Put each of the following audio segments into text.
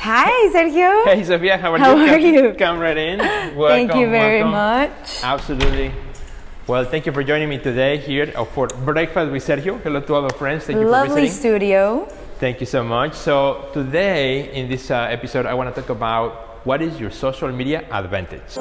Hi, Sergio. Hey, Sofia, how are you? How are you? Come right in. Welcome, Thank you very welcome. much. Absolutely. Well, thank you for joining me today here for Breakfast with Sergio. Hello to all our friends. Thank you for Lovely visiting. studio. Thank you so much. So today in this episode, I want to talk about what is your social media advantage.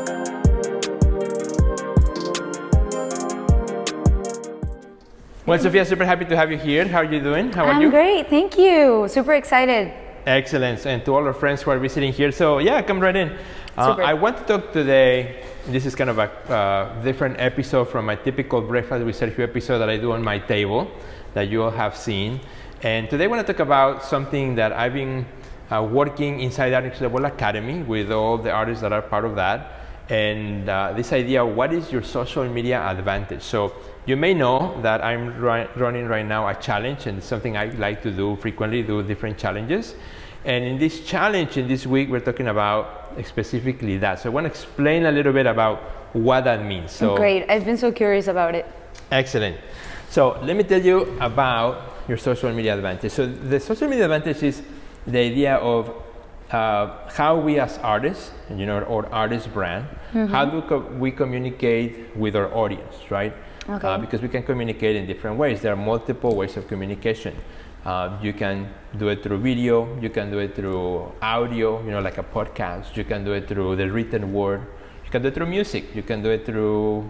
Well, Sofia, super happy to have you here. How are you doing? How are you? I'm great, thank you. Super excited. Excellent. And to all our friends who are visiting here. So yeah, come right in. I want to talk today, this is kind of a different episode from my typical Breakfast with Sergio episode that I do on my table that you all have seen. And today I want to talk about something that I've been working inside Artist Level Academy with all the artists that are part of that. And this idea, what is your social media advantage? So you may know that I'm running right now a challenge, and it's something I like to do frequently, do different challenges. And in this challenge, in this week, we're talking about specifically that. So I want to explain a little bit about what that means. So Great, I've been so curious about it. excellent. So let me tell you about your social media advantage. So the social media advantage is the idea of how we as artists, and our artist brand, how do we communicate with our audience, right? Okay. Because we can communicate in different ways. There are multiple ways of communication. You can do it through video, you can do it through audio, like a podcast, you can do it through the written word, you can do it through music, you can do it through,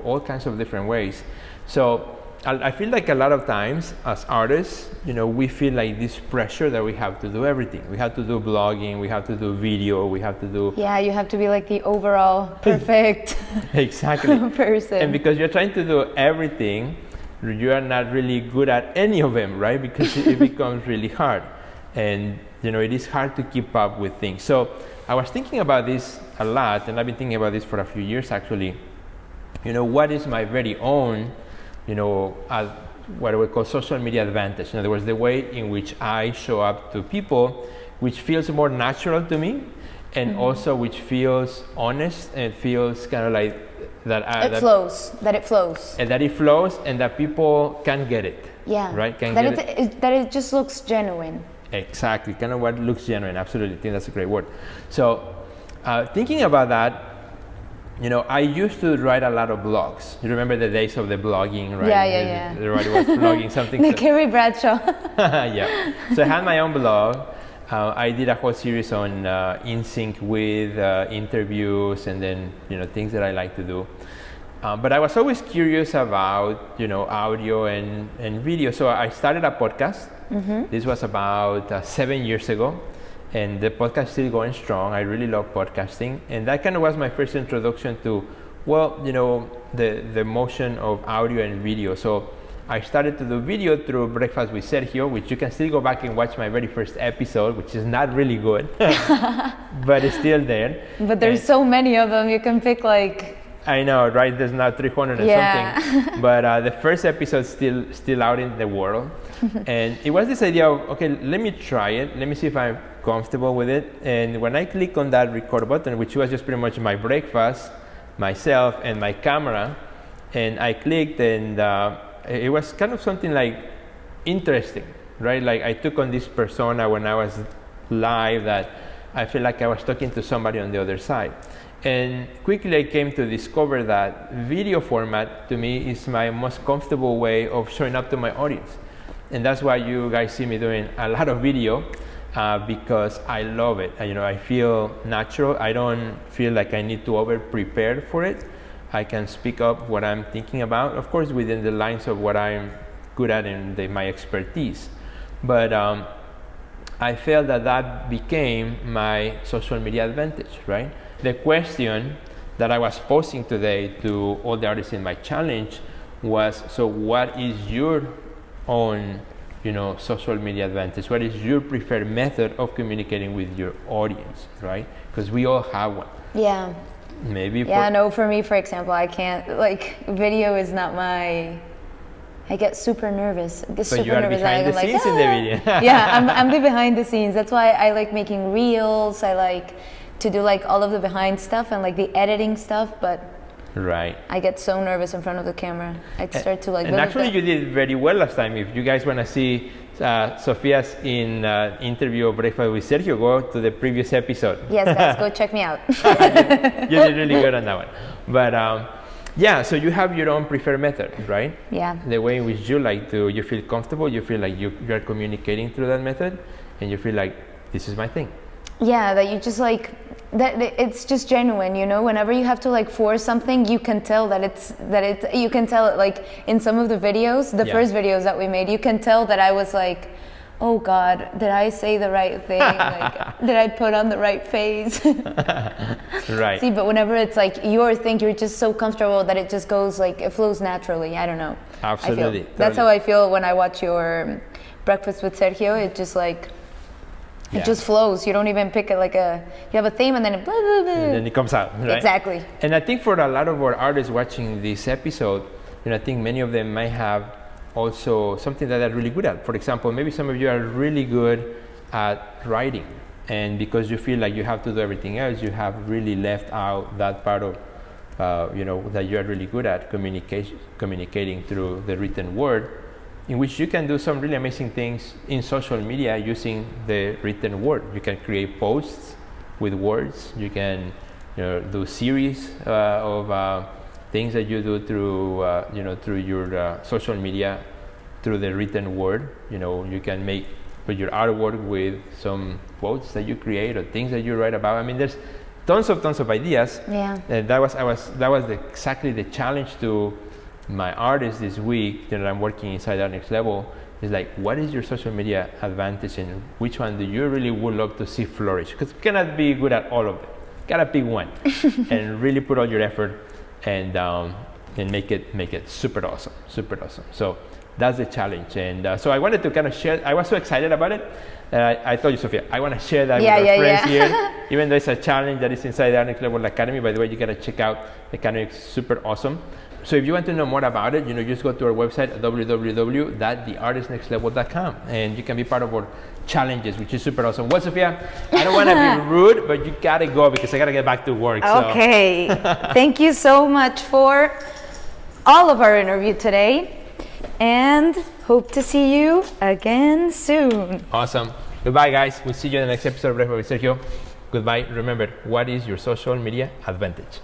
all kinds of different ways. So I feel like a lot of times as artists, we feel like this pressure that we have to do everything. We have to do blogging, we have to do video, we have to do... Yeah, you have to be like the overall perfect exactly. person. And because you're trying to do everything, you are not really good at any of them, right? Because it becomes really hard. And, it is hard to keep up with things. So I was thinking about this a lot, and I've been thinking about this for a few years actually. What is my very own what we call social media advantage. In other words, the way in which I show up to people, which feels more natural to me, and also which feels honest and feels kind of like that. It flows. And that it flows, and that people can get it. Yeah. Right? That it just looks genuine. Exactly. Kind of what looks genuine. Absolutely. I think that's a great word. So, thinking about that. I used to write a lot of blogs. You remember the days of the blogging, right? Yeah. Everybody was blogging something. The Carrie Bradshaw. Yeah. So I had my own blog. I did a whole series on In Sync with interviews and then, things that I like to do. But I was always curious about, audio and video. So I started a podcast. This was about 7 years ago. And the podcast is still going strong. I really love podcasting. And that kind of was my first introduction to, the motion of audio and video. So I started to do video through Breakfast with Sergio, which you can still go back and watch my very first episode, which is not really good, but it's still there. But there's so many of them, you can pick like... I know, right? There's now 300 and something. But the first episode is still out in the world. And it was this idea of, okay, let me try it. Let me see if I'm comfortable with it. And when I click on that record button, which was just pretty much my breakfast, myself, and my camera, and I clicked, and it was kind of something like interesting, right? Like I took on this persona when I was live that I feel like I was talking to somebody on the other side. And quickly I came to discover that video format to me is my most comfortable way of showing up to my audience. And that's why you guys see me doing a lot of video because I love it. I feel natural. I don't feel like I need to over-prepare for it. I can speak up what I'm thinking about, of course, within the lines of what I'm good at and my expertise. But I felt that became my social media advantage, right? The question that I was posing today to all the artists in my challenge was, so what is your own, social media advantage? What is your preferred method of communicating with your audience, right? Because we all have one. Yeah. Maybe. For me, for example, I can't, video is not my... I get super nervous. But you are behind the scenes in the video. Yeah, I'm the behind the scenes. That's why I like making reels. I like to do all of the behind stuff and the editing stuff, but right. I get so nervous in front of the camera. I'd start to and actually you did very well last time. If you guys want to see Sofia's interview of Breakfast with Sergio, go to the previous episode. Yes, guys, go check me out. You did really good on that one. But yeah, so you have your own preferred method, right? Yeah. The way in which you feel comfortable, you feel like you're communicating through that method, and you feel like this is my thing. Yeah, that you just like, that it's just genuine, you know. Whenever you have to like force something, you can tell you can tell it, like in some of the videos, the first videos that we made, you can tell that I was like, oh God, did I say the right thing? Like, did I put on the right face? Right. See, but whenever it's like your thing, you're just so comfortable that it just goes like, it flows naturally. I don't know. Absolutely. That's how I feel when I watch your Breakfast with Sergio. It just like, it just flows. You don't even pick it like you have a theme and then blah, blah, blah. And then it comes out, right? Exactly. And I think for a lot of our artists watching this episode, I think many of them might have also something that they're really good at. For example, maybe some of you are really good at writing, and because you feel like you have to do everything else, you have really left out that part of, that you are really good at, communicating through the written word, in which you can do some really amazing things in social media using the written word. You can create posts with words. You can do series of things that you do through your social media through the written word. You can put your artwork with some quotes that you create or things that you write about. I mean, there's tons of ideas. Yeah. And that was exactly the challenge to my artists this week that I'm working inside our next level. Is like, what is your social media advantage and which one do you really would love to see flourish? Because you cannot be good at all of them. Gotta pick one and really put all your effort and make it super awesome. So that's the challenge. And so I wanted to kind of share. I was so excited about it. I told you, Sofia, I want to share that with our friends here. Even though it's a challenge that is inside the Next Level Academy. By the way, you gotta check out the Academy. It's super awesome. So if you want to know more about it, just go to our website at www.theartistnextlevel.com, and you can be part of our challenges, which is super awesome. Well, Sofia, I don't want to be rude, but you gotta go because I gotta get back to work. Okay. Thank you so much for all of our interview today, and hope to see you again soon. Awesome. Goodbye, guys. We'll see you in the next episode of Breakfast with Sergio. Goodbye. Remember, what is your social media advantage?